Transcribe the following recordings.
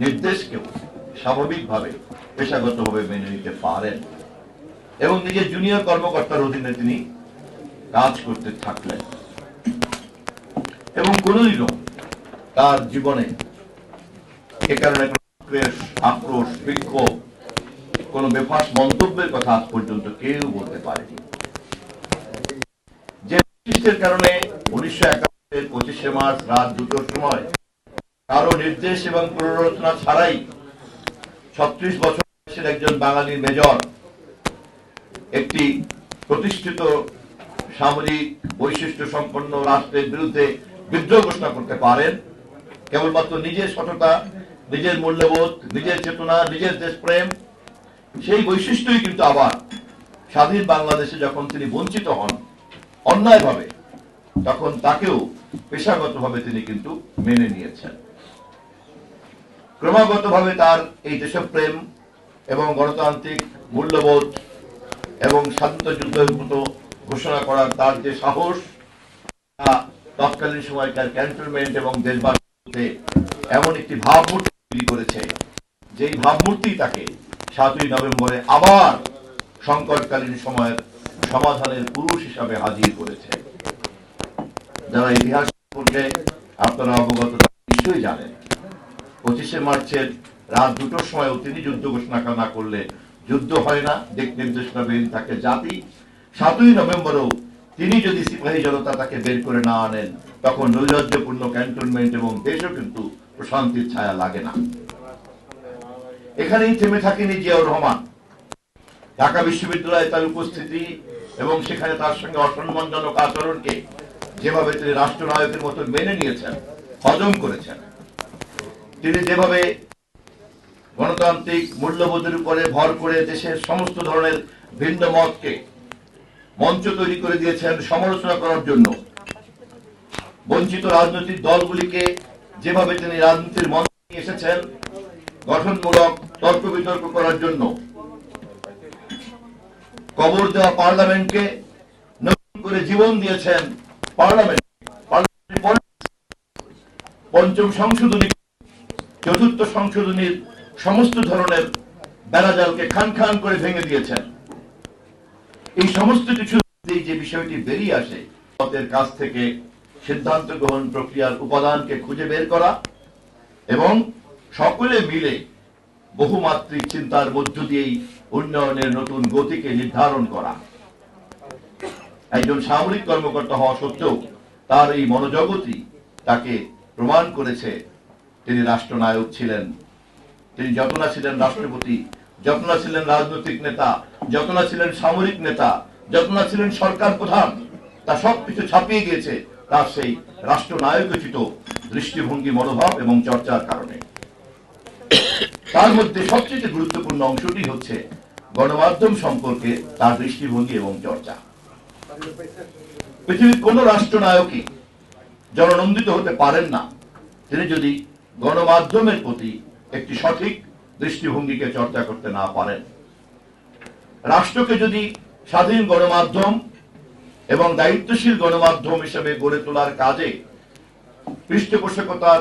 নির্দেশকেও স্বাভাবিকভাবে পেশাগতভাবে মেনে নিতে পারেন এবং নিজের জুনিয়র কর্মকর্তার অধীনে তিনি কাজ করতে থাকলেন এবং কোনদিনও তার জীবনে এ কারণে আক্রোশ, বিক্ষোভ, কোন বেফাস মন্তব্যের কথা আজ পর্যন্ত কেউ বলতে পারেনি। যে বৈশিষ্ট্যের কারণে 1971 25শে মার্চ রাত 2টার সময় কারো নির্দেশ এবং প্ররোচনা ছাড়াই 36 বছর বয়সের একজন বাঙালি মেজর একটি প্রতিষ্ঠিত সামরিক বৈশিষ্ট্য সম্পন্ন রাষ্ট্রের বিরুদ্ধে বিদ্রোহ ঘোষণা করতে পারেন কেবলমাত্র নিজের সততা, নিজের মূল্যবোধ, নিজের চেতনা, নিজের দেশপ্রেম, সেই বৈশিষ্ট্যই কিন্তু আবার স্বাধীন বাংলাদেশে যখন তিনি বঞ্চিত হন অন্যায়ভাবে, তখন তাকেও পেশাগতভাবে তিনি কিন্তু মেনে নিয়েছেন। ক্রমাগতভাবে তার এই দেশপ্রেম এবং গণতান্ত্রিক মূল্যবোধ এবং স্বাধীনতা যুদ্ধের মতো ঘোষণা করার তার যে সাহস, তৎকালীন সময়কার ক্যান্টনমেন্ট এবং দেশবাসীতে এমন একটি ভাবমূর্তি তৈরি করেছে, যেই ভাবমূর্তি তাকে 7ই নভেম্বরে আবার সংকটকালীন সময়ের সমাধানের পুরুষ হিসাবে হাজির করেছে। যারা ইতিহাস সম্পর্কে আপনারা অবগত নিশ্চয়ই জানেন, 25শে মার্চের রাত 2টার সময়ও তিনি যুদ্ধ ঘোষণা না করলে যুদ্ধ হয় না, দিক নির্দেশনা বেন থাকে জাতি। 7ই নভেম্বরেও তিনি যদি সিপাহী জনতা তাকে বের করে না আনেন, তখন নৈরাজ্যপূর্ণ ক্যান্টনমেন্ট এবং দেশও কিন্তু প্রশান্তির ছায়া লাগে না। এখানেই থেমে থাকেনি জিয়াউর রহমান। ঢাকা বিশ্ববিদ্যালয়ে তার উপস্থিতি এবং সেখানে তার সঙ্গে অসম্মানজনক আচরণকে যেভাবে তিনি রাষ্ট্রনায়কের মতো মেনে নিয়েছেন, হজম করেছেন, তিনি যেভাবে গণতান্ত্রিক মূল্যবোধের উপরে ভর করে দেশের সমস্ত ধরনের ভিন্ন মতকে মঞ্চ তৈরি করে দিয়েছেন সমালোচনা করার জন্য, বঞ্চিত রাজনৈতিক দলগুলিকে যেভাবে তিনি রাজনীতির মঞ্চে নিয়ে এসেছেন গঠনমূলক তর্ক বিতর্ক করার জন্য, কবর দেওয়া পার্লামেন্টকে নতুন করে জীবন দিয়েছেন, পঞ্চম সংশোধনী, চতুর্থ সংশোধনীর সমস্ত ধরনের বেড়াজালকে খান খান করে ভেঙে দিয়েছেন। এই সমস্ত কিছু যে বিষয়টি বেরিয়ে আসে, তাদের কাছ থেকে সিদ্ধান্ত গ্রহণ প্রক্রিয়ার উপাদানকে খুঁজে বের করা এবং সকলে মিলে বহুমাত্রিক চিন্তার মধ্য দিয়েই উন্নয়নের নতুন গতিকে নির্ধারণ করা। একজন সামরিক কর্মকর্তা হওয়া সত্ত্বেও তার এই মনোজগতই তাকে প্রমাণ করেছে তিনি রাষ্ট্রনায়ক ছিলেন। তিনি যত না ছিলেন রাষ্ট্রপতি, যত না ছিলেন রাজনৈতিক নেতা, যত না ছিলেন সামরিক নেতা, যত না ছিলেন সরকার প্রধান, তা সবকিছু ছাপিয়ে গিয়েছে তার সেই রাষ্ট্রনায়কোচিত দৃষ্টিভঙ্গি, মনোভাব এবং চর্চার কারণে। তার মধ্যে সবচেয়ে গুরুত্বপূর্ণ অংশটি হচ্ছে গণমাধ্যম সম্পর্কে তার দৃষ্টিভঙ্গি এবং চর্চা। পৃথিবীর কোন রাষ্ট্রনায়কই জননন্দিত হতে পারেন না তিনি যদি গণমাধ্যমের প্রতি একটি সঠিক দৃষ্টিভঙ্গিকে চর্চা করতে না পারেন। রাষ্ট্রকে যদি স্বাধীন গণমাধ্যম এবং দায়িত্বশীল গণমাধ্যম হিসেবে গড়ে তোলার কাজে পৃষ্ঠপোষকতার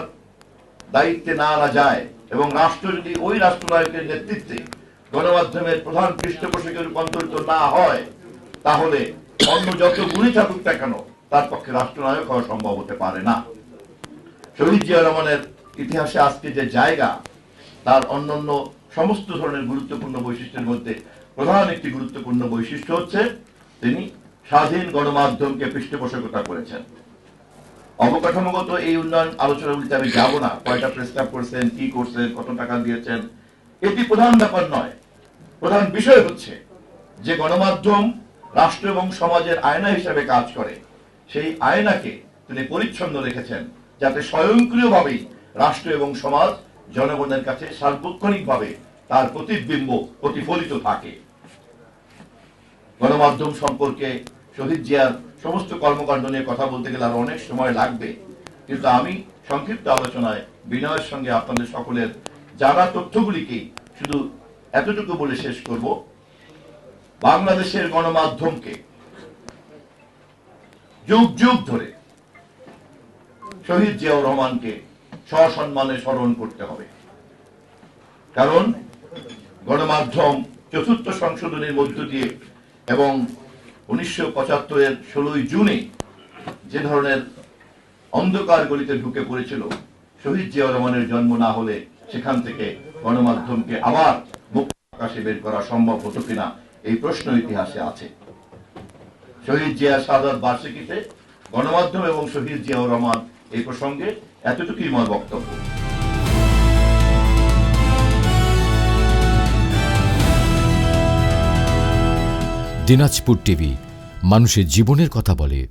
দায়িত্বে না আনা যায় এবং রাষ্ট্র যদি ওই রাষ্ট্রনায়কের নেতৃত্বে গণমাধ্যমের প্রধান পৃষ্ঠপোষকে রূপান্তরিত না হয়, তাহলে অন্য যত গুণী থাকুক না কেন তার পক্ষে রাষ্ট্রনায়ক হওয়া সম্ভব হতে পারে না। শহীদ জিয়া রহমানের ইতিহাসে আজকে যে জায়গা, তার অন্যান্য সমস্ত ধরনের গুরুত্বপূর্ণ বৈশিষ্ট্যের মধ্যে প্রধান একটি গুরুত্বপূর্ণ বৈশিষ্ট্য হচ্ছে তিনি স্বাধীন গণমাধ্যমকে পৃষ্ঠপোষকতা করেছেন। অবকাঠামোগত এই উন্নয়ন আলোচনাগুলিতে আমি যাব না, কয়টা প্রেস ক্লাব করছেন, কি করছেন, কত টাকা দিয়েছেন, এটি প্রধান ব্যাপার নয়। প্রধান বিষয় হচ্ছে যে গণমাধ্যম রাষ্ট্র এবং সমাজের আয়না হিসেবে কাজ করে, সেই আয়নাকে তিনি পরিচ্ছন্ন রেখেছেন যাতে স্বয়ংক্রিয়ভাবেই রাষ্ট্র এবং সমাজ জনগণের কাছে সার্বক্ষণিকভাবে তার প্রতিবিম্ব প্রতিফলিত থাকে। গণমাধ্যম সম্পর্কে শহীদ জিয়ার সমস্ত কর্মকাণ্ড নিয়ে কথা বলতে গেলে আরো অনেক সময় লাগবে, কিন্তু আমি সংক্ষিপ্ত আলোচনায় বিনয়ের সঙ্গে আপনাদের সকলের জানা তথ্যগুলিকে শুধু এতটুকু বলে শেষ করব। বাংলাদেশের গণমাধ্যমকে যুগ যুগ ধরে শহীদ জিয়াউর রহমানকে সসম্মানে স্মরণ করতে হবে। কারণ গণমাধ্যম চতুর্থ সংশোধনীর মধ্য দিয়ে এবং 1975-এর 16ই জুনে যে ধরনের অন্ধকার গলিতে ঢুকে পড়েছিল, শহীদ জিয়াউর রহমানের জন্ম না হলে সেখান থেকে গণমাধ্যমকে আবার মুক্ত আকাশে বের করা সম্ভব হতো কিনা এই প্রশ্ন ইতিহাসে আছে। শহীদ জিয়ার শাহাদাত বার্ষিকীতে গণমাধ্যম এবং শহীদ জিয়াউর রহমান এই প্রসঙ্গে এতটুকুই আমার বক্তব্য। দিনাজপুর টিভি, মানুষের জীবনের কথা বলে।